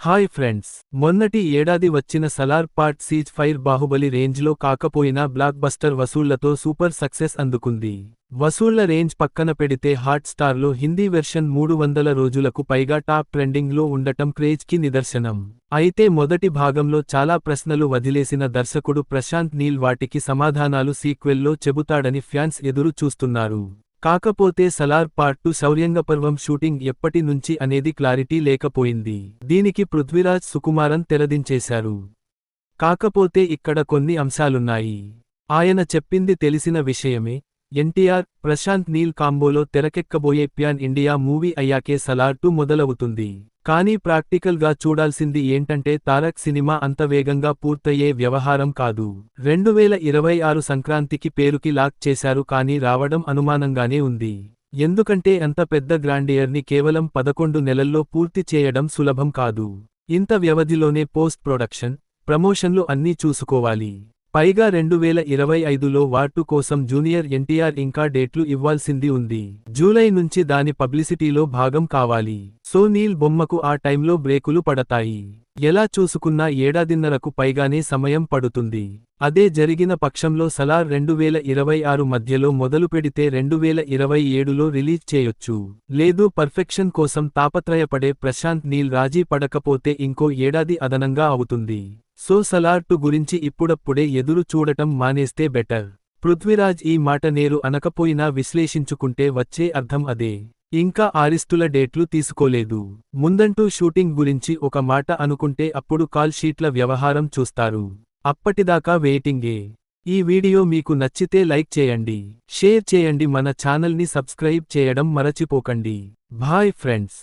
Hi friends, మొన్నటి ఏడాది వచ్చిన Salaar part cease fire Baahubali రేంజ్లో కాకపోయినా బ్లాక్ బస్టర్ వసూళ్లతో సూపర్ సక్సెస్ అందుకుంది. వసూళ్ల రేంజ్ పక్కన పెడితే హాట్ స్టార్లో హిందీ వెర్షన్ 300 రోజులకు పైగా టాప్ ట్రెండింగ్లో ఉండటం క్రేజ్కి నిదర్శనం. అయితే మొదటి భాగంలో చాలా ప్రశ్నలు వదిలేసిన దర్శకుడు ప్రశాంత్ నీల్ వాటికి సమాధానాలు సీక్వెల్లో చెబుతాడని ఫ్యాన్స్ ఎదురు చూస్తున్నారు. కాకపోతే సలార్ పార్ట్ 2 శౌర్యంగపర్వం షూటింగ్ ఎప్పటి నుంచి అనేది క్లారిటీ లేకపోయింది. దీనికి పృథ్వీరాజ్ సుకుమారన్ తెరదించేశారు. కాకపోతే ఇక్కడ కొన్ని అంశాలున్నాయి. ఆయన చెప్పింది తెలిసిన విషయమే. ఎన్టీఆర్, ప్రశాంత్ నీల్ కాంబోలో తెరకెక్కబోయే ప్యాన్ ఇండియా మూవీ అయ్యాకే సలార్ 2 మొదలవుతుంది. కానీ ప్రాక్టికల్ గా చూడాల్సింది ఏంటంటే తారక్ సినిమా అంత వేగంగా పూర్తయ్యే వ్యవహారం కాదు. 2026 సంక్రాంతికి పేరుకి లాక్ చేశారు కానీ రావడం అనుమానంగానే ఉంది. ఎందుకంటే అంత పెద్ద గ్రాండియర్ని కేవలం 11 నెలల్లో పూర్తి చేయడం సులభం కాదు. ఇంత వ్యవధిలోనే పోస్ట్ ప్రొడక్షన్, ప్రమోషన్లు అన్నీ చూసుకోవాలి. పైగా 2025లో వార్ 2 కోసం జూనియర్ ఎన్టీఆర్ ఇంకా డేట్లు ఇవ్వాల్సింది ఉంది. జూలై నుంచి దాని పబ్లిసిటీలో భాగం కావాలి. సో నీల్ బొమ్మకు ఆ టైంలో బ్రేకులు పడతాయి. ఎలా చూసుకున్నా ఏడాదిన్నరకు పైగానే సమయం పడుతుంది. అదే జరిగిన పక్షంలో సలార్ 2026 మధ్యలో మొదలుపెడితే 2027లో రిలీజ్ చేయొచ్చు. లేదు పర్ఫెక్షన్ కోసం తాపత్రయపడే ప్రశాంత్ నీల్ రాజీ పడకపోతే ఇంకో ఏడాది అదనంగా అవుతుంది. సో సలార్ 2 గురించి ఇప్పుడప్పుడే ఎదురు చూడటం మానేస్తే బెటర్. పృథ్వీరాజ్ ఈ మాట నేరు అనకపోయినా విశ్లేషించుకుంటే వచ్చే అర్థం అదే. ఇంకా ఆర్టిస్టుల డేట్లు తీసుకోలేదు. ముందంటూ షూటింగ్ గురించి ఒక మాట అనుకుంటే అప్పుడు కాల్ షీట్ల వ్యవహారం చూస్తారు. అప్పటిదాకా వెయిటింగే. ఈ వీడియో మీకు నచ్చితే లైక్ చేయండి, షేర్ చేయండి, మన ఛానల్ని సబ్స్క్రైబ్ చేయడం మరచిపోకండి. Bye friends.